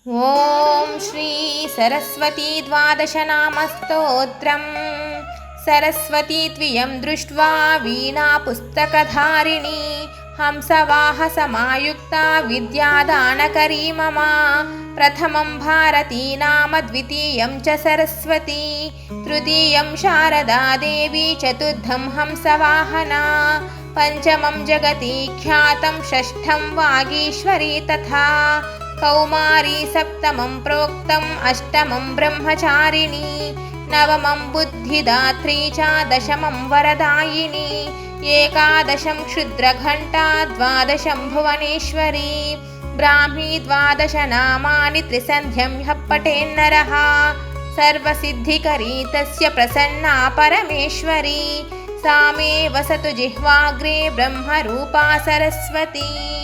ॐ श्री सरस्वती द्वादशनामस्तोत्रम्। सरस्वती त्वियं दृष्ट्वा वीणा पुस्तकधारिणी हंसवाहसमायुक्ता विद्यादानकरी मम। प्रथमं भारती नाम, द्वितीयं च सरस्वती, तृतीयं शारदा देवी, चतुर्थं हंसवाहना, पञ्चमं जगति ख्यातं, षष्ठं वागीश्वरी तथा कौमारी, सप्तमं प्रोक्तम्, अष्टमं ब्रह्मचारिणी, नवमं बुद्धिदात्री च, दशमं वरदायिनी, एकादशं क्षुद्रघण्टा, द्वादशं भुवनेश्वरी। ब्राह्मी द्वादश नामानि त्रिसन्ध्यं ह्यः पठेन्नरः सर्वसिद्धिकरी तस्य प्रसन्ना परमेश्वरी। सा मे वसतु जिह्वाग्रे ब्रह्मरूपा सरस्वती।